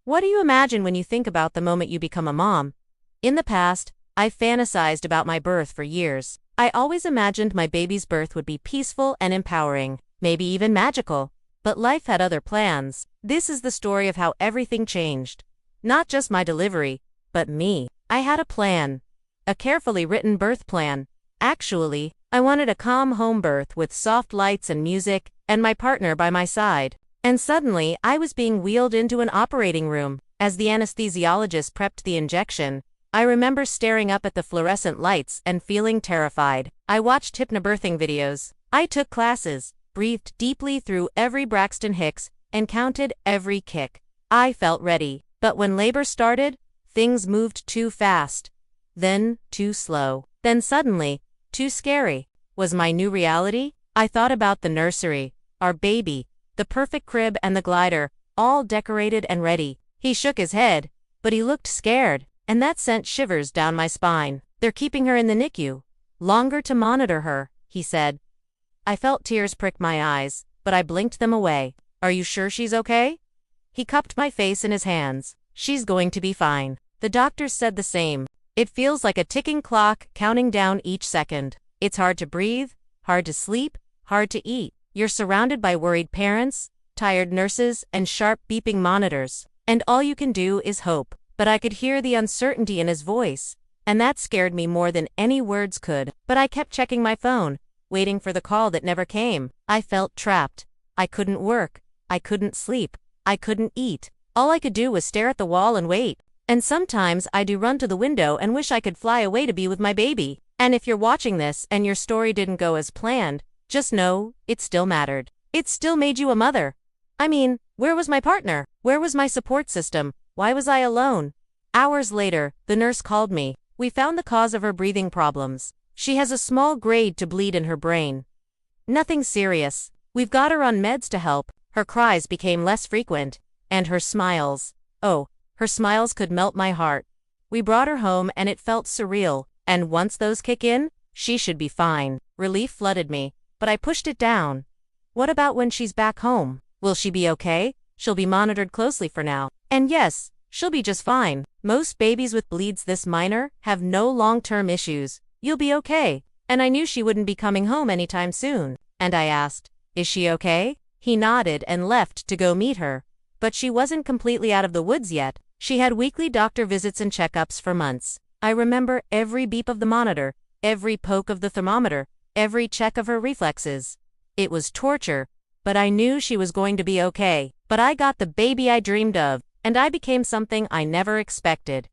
What do you imagine when you think about the moment you become a mom? In the past, I fantasized about my birth for years. I always imagined my baby's birth would be peaceful and empowering, maybe even magical. But life had other plans. This is the story of how everything changed. Not just my delivery, but me. I had a plan. A carefully written birth plan. Actually, I wanted a calm home birth with soft lights and music, and my partner by my side. And suddenly, I was being wheeled into an operating room. As the anesthesiologist prepped the injection, I remember staring up at the fluorescent lights and feeling terrified. I watched hypnobirthing videos. I took classes, breathed deeply through every Braxton Hicks, and counted every kick. I felt ready. But when labor started, things moved too fast. Then, too slow. Then suddenly, too scary. Was my new reality? I thought about the nursery, our baby, the perfect crib and the glider, all decorated and ready. He shook his head, but he looked scared, and that sent shivers down my spine. They're keeping her in the NICU. Longer to monitor her, he said. I felt tears prick my eyes, but I blinked them away. Are you sure she's okay? He cupped my face in his hands. She's going to be fine. The doctors said the same. It feels like a ticking clock, counting down each second. It's hard to breathe, hard to sleep, hard to eat. You're surrounded by worried parents, tired nurses, and sharp beeping monitors. And all you can do is hope. But I could hear the uncertainty in his voice, and that scared me more than any words could. But I kept checking my phone, waiting for the call that never came. I felt trapped. I couldn't work. I couldn't sleep. I couldn't eat. All I could do was stare at the wall and wait. And sometimes I do run to the window and wish I could fly away to be with my baby. And if you're watching this and your story didn't go as planned, just know, it still mattered. It still made you a mother. I mean, where was my partner? Where was my support system? Why was I alone? Hours later, the nurse called me. We found the cause of her breathing problems. She has a small grade to bleed in her brain. Nothing serious. We've got her on meds to help. Her cries became less frequent. And her smiles. Oh, her smiles could melt my heart. We brought her home and it felt surreal. And once those kick in, she should be fine. Relief flooded me, but I pushed it down. What about when she's back home? Will she be okay? She'll be monitored closely for now. And yes, she'll be just fine. Most babies with bleeds this minor have no long-term issues. You'll be okay. And I knew she wouldn't be coming home anytime soon. And I asked, is she okay? He nodded and left to go meet her. But she wasn't completely out of the woods yet. She had weekly doctor visits and checkups for months. I remember every beep of the monitor, every poke of the thermometer, every check of her reflexes. It was torture, but I knew she was going to be okay. But I got the baby I dreamed of, and I became something I never expected.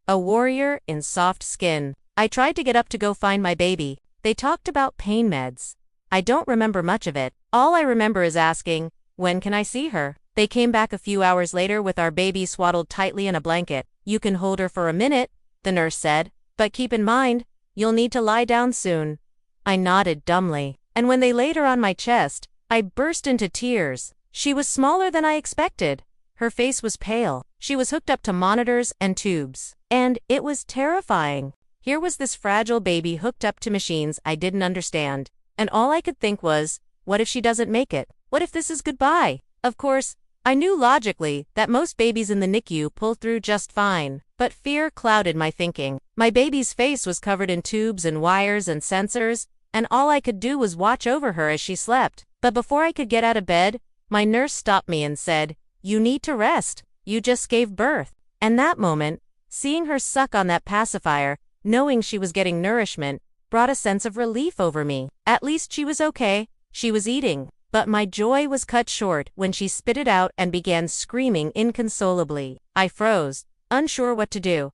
A warrior in soft skin. I tried to get up to go find my baby. They talked about pain meds. I don't remember much of it. All I remember is asking, when can I see her? They came back a few hours later with our baby swaddled tightly in a blanket. You can hold her for a minute, the nurse said, but keep in mind, you'll need to lie down soon. I nodded dumbly, and when they laid her on my chest, I burst into tears. She was smaller than I expected. Her face was pale. She was hooked up to monitors and tubes. And it was terrifying. Here was this fragile baby hooked up to machines I didn't understand. And all I could think was, what if she doesn't make it? What if this is goodbye? Of course, I knew logically that most babies in the NICU pull through just fine. But fear clouded my thinking. My baby's face was covered in tubes and wires and sensors, and all I could do was watch over her as she slept. But before I could get out of bed, my nurse stopped me and said, "You need to rest. You just gave birth." And that moment, seeing her suck on that pacifier, knowing she was getting nourishment, brought a sense of relief over me. At least she was okay. She was eating. But my joy was cut short when she spit it out and began screaming inconsolably. I froze, unsure what to do.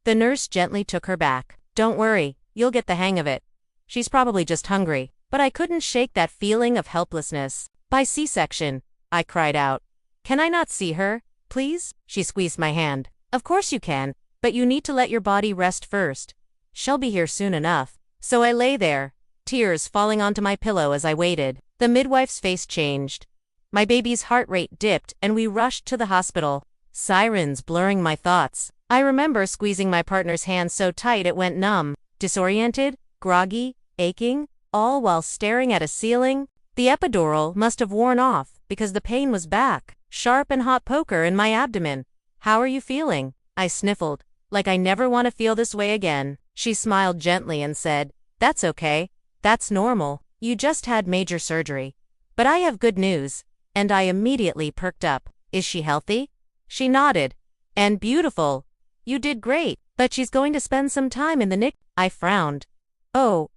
The nurse gently took her back. "Don't worry, you'll get the hang of it. She's probably just hungry." But I couldn't shake that feeling of helplessness. "By C-section," I cried out. "Can I not see her, please?" She squeezed my hand. "Of course you can, but you need to let your body rest first. She'll be here soon enough." So I lay there, tears falling onto my pillow as I waited. The midwife's face changed. My baby's heart rate dipped and we rushed to the hospital, sirens blurring my thoughts. I remember squeezing my partner's hand so tight it went numb, disoriented, groggy, aching, all while staring at a ceiling. The epidural must have worn off because the pain was back, sharp and hot poker in my abdomen. How are you feeling? I sniffled, like I never want to feel this way again. She smiled gently and said, That's okay. That's normal. You just had major surgery. But I have good news. And I immediately perked up. Is she healthy? She nodded. And beautiful. You did great. But she's going to spend some time in the NICU. I frowned. Oh,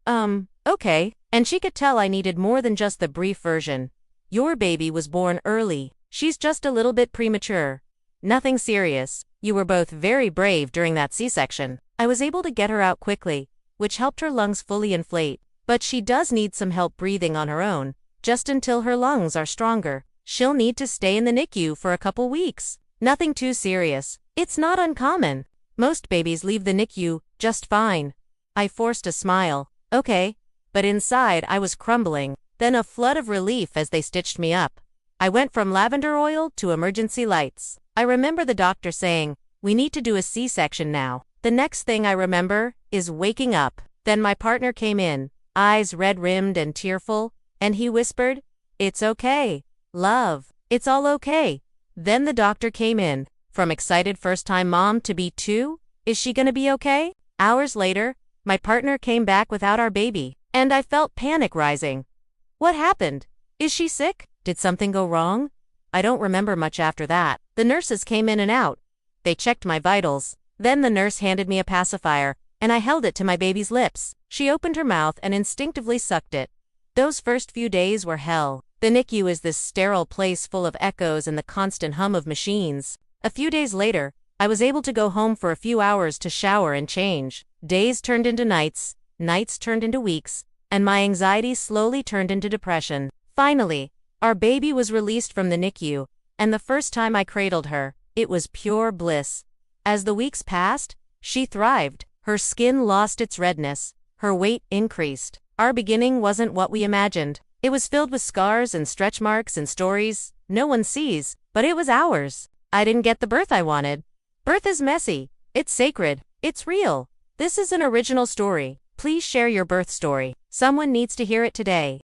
okay. And she could tell I needed more than just the brief version. Your baby was born early. She's just a little bit premature. Nothing serious. You were both very brave during that C-section. I was able to get her out quickly, which helped her lungs fully inflate. But she does need some help breathing on her own, just until her lungs are stronger. She'll need to stay in the NICU for a couple weeks. Nothing too serious. It's not uncommon. Most babies leave the NICU just fine. I forced a smile. Okay. But inside I was crumbling. Then a flood of relief as they stitched me up. I went from lavender oil to emergency lights. I remember the doctor saying, We need to do a C-section now. The next thing I remember is waking up. Then my partner came in, eyes red-rimmed and tearful, and he whispered, It's okay. Love. It's all okay. Then the doctor came in. From excited first-time mom to be two? Is she gonna be okay? Hours later, my partner came back without our baby, and I felt panic rising. What happened? Is she sick? Did something go wrong? I don't remember much after that. The nurses came in and out. They checked my vitals. Then the nurse handed me a pacifier, and I held it to my baby's lips. She opened her mouth and instinctively sucked it. Those first few days were hell. The NICU is this sterile place full of echoes and the constant hum of machines. A few days later, I was able to go home for a few hours to shower and change. Days turned into nights, nights turned into weeks, and my anxiety slowly turned into depression. Finally, our baby was released from the NICU, and the first time I cradled her, it was pure bliss. As the weeks passed, she thrived. Her skin lost its redness. Her weight increased. Our beginning wasn't what we imagined. It was filled with scars and stretch marks and stories no one sees, but it was ours. I didn't get the birth I wanted. Birth is messy. It's sacred. It's real. This is an original story. Please share your birth story. Someone needs to hear it today.